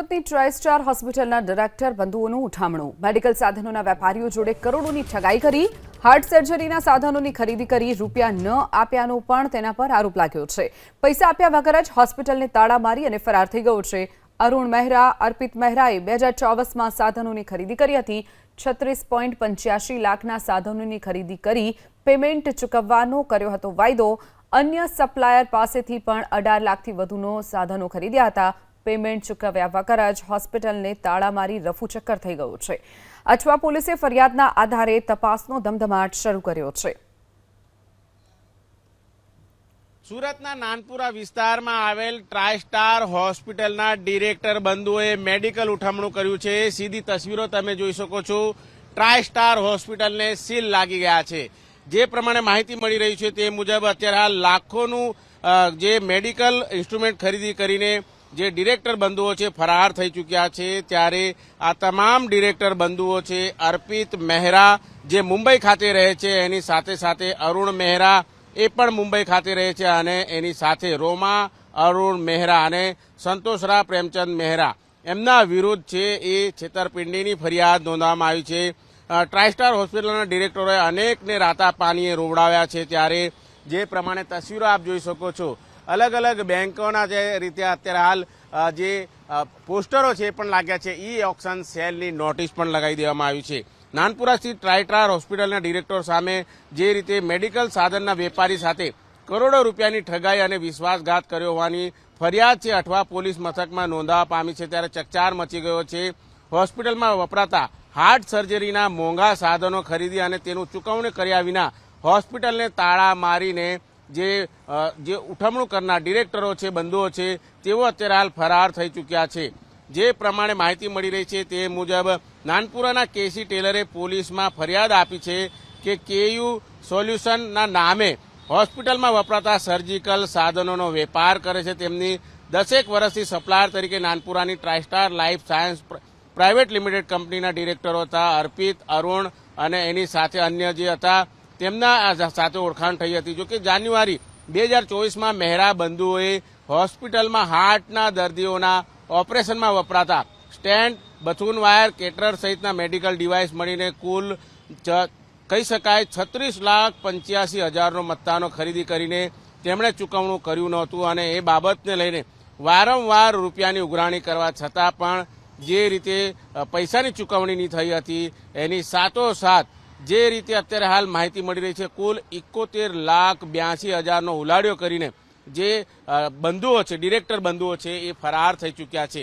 સુરતની ટ્રાઇસ્ટાર હોસ્પિટલના director બંધુઓનું ઉઠામણું। Medical સાધનોના વેપારીઓ જોડે કરોડોની ઠગાઈ કરી, હાર્ટ સર્જરીના સાધનોની ખરીદી કરી રૂપિયા ન આપ્યાનો પણ તેના પર આરોપ લાગ્યો છે। પૈસા આપ્યા વગર જ હોસ્પિટલને તાળા મારી અને ફરાર થઈ ગયો છે। અરુણ મહેરા, અર્પિત મહેરાએ 2024માં સાધનોની ખરીદી કરી હતી। 36.85 લાખના સાધનોની ખરીદી કરી પેમેન્ટ ચૂકવવાનો કર્યો હતો વાયદો। અન્ય સપ્લાયર પાસેથી પણ 18 લાખથી વધુનો સાધનો ખરીદ્યા હતા। પેમેન્ટ ચૂકવ્યા વગર જ હોસ્પિટલને તાળા મારી રફુચક્કર થઈ ગયો છે। અઠવા પોલીસે ફરિયાદના આધારે તપાસનો ધમધમાટ શરૂ કર્યો છે। સુરતના નાનપુરા વિસ્તારમાં આવેલ ટ્રાઇસ્ટાર હોસ્પિટલના ડિરેક્ટર બંધુઓએ મેડિકલ ઉઠામણું કર્યું છે। સીધી તસવીરો તમે જોઈ શકો છો। ટ્રાઇસ્ટાર હોસ્પિટલને સીલ લાગી ગયા છે। જે પ્રમાણે માહિતી મળી રહી છે તે મુજબ અત્યારે હાલ લાખોનું જે મેડિકલ ઇન્સ્ટ્રુમેન્ટ ખરીદી કરીને જે ડિરેક્ટર બંધુઓ છે ફરાર થઈ ચૂક્યા છે। ત્યારે આ તમામ ડિરેક્ટર બંધુઓ છે અર્પિત મહેરા જે મુંબઈ ખાતે રહે છે, એની સાથે સાથે અરુણ મહેરા એ પણ મુંબઈ ખાતે રહે છે, અને એની સાથે રોમા અરુણ મહેરા અને સંતોષરા પ્રેમચંદ મહેરા એમના વિરુદ્ધ છે એ છેતરપિંડીની ફરિયાદ નોંધવામાં આવી છે। ટ્રાઇસ્ટાર હોસ્પિટલના ડિરેક્ટરોએ અનેકને રાતા પાણીએ રોવડાવ્યા છે। ત્યારે જે પ્રમાણે તસવીરો આપ જોઈ શકો છો, અલગ અલગ બેંકોના જે રીતે અત્યારે હાલ જે પોસ્ટરો છે એ પણ લાગ્યા છે। ઈ ઓક્શન સેલની નોટિસ પણ લગાવી દેવામાં આવી છે। નાનપુરા સ્થિત ટ્રાઇસ્ટાર હોસ્પિટલના ડિરેક્ટર સામે જે રીતે મેડિકલ સાધનના વેપારી સાથે કરોડો રૂપિયાની ઠગાઈ અને વિશ્વાસઘાત કર્યો હોવાની ફરિયાદ છે અઠવા પોલીસ મથકમાં નોંધાવા પામી છે। ત્યારે ચકચાર મચી ગયો છે। હોસ્પિટલમાં વપરાતા હાર્ટ સર્જરીના મોંઘા સાધનો ખરીદી અને તેનું ચૂકવણી કર્યા વિના હોસ્પિટલને તાળા મારીને જે ઉઠમણું કરનાર ડિરેક્ટરો છે, બંધુઓ છે, તેઓ અત્યારે હાલ ફરાર થઈ ચૂક્યા છે। જે પ્રમાણે માહિતી મળી રહી છે તે મુજબ નાનપુરાના કેસી ટેલરે પોલીસમાં ફરિયાદ આપી છે કે કેયુ સોલ્યુશનના નામે હોસ્પિટલમાં વપરાતા સર્જિકલ સાધનોનો વેપાર કરે છે। તેમની 10 વર્ષથી સપ્લાયર તરીકે નાનપુરાની ટ્રાઇસ્ટાર લાઇફ સાયન્સ પ્રાઇવેટ લિમિટેડ કંપનીના ડિરેક્ટરો હતા અર્પિત, અરુણ અને એની સાથે અન્ય જે હતા તેમના સાથે ઓળખાણ થઈ હતી। જોકે જાન્યુઆરી 2024માં મહેરા બંધુઓએ હોસ્પિટલમાં હાર્ટના દર્દીઓના ઓપરેશનમાં વપરાતા સ્ટેન્ટ, બથૂન વાયર, કેટરર સહિતના મેડિકલ ડિવાઇસ મળીને કુલ કહી શકાય 36,85,000નો મત્તાનો ખરીદી કરીને તેમણે ચૂકવણું કર્યું નહોતું, અને એ બાબતને લઈને વારંવાર રૂપિયાની ઉઘરાણી કરવા છતાં પણ જે રીતે પૈસાની ચૂકવણી નહીં થઈ હતી એની સાથોસાથ જે રીતે અત્યારે હાલ માહિતી મળી રહી છે કુલ 71,82,000નો ઉલાળ્યો કરીને જે બંધુઓ છે, ડિરેક્ટર બંધુઓ છે, એ ફરાર થઈ ચૂક્યા છે।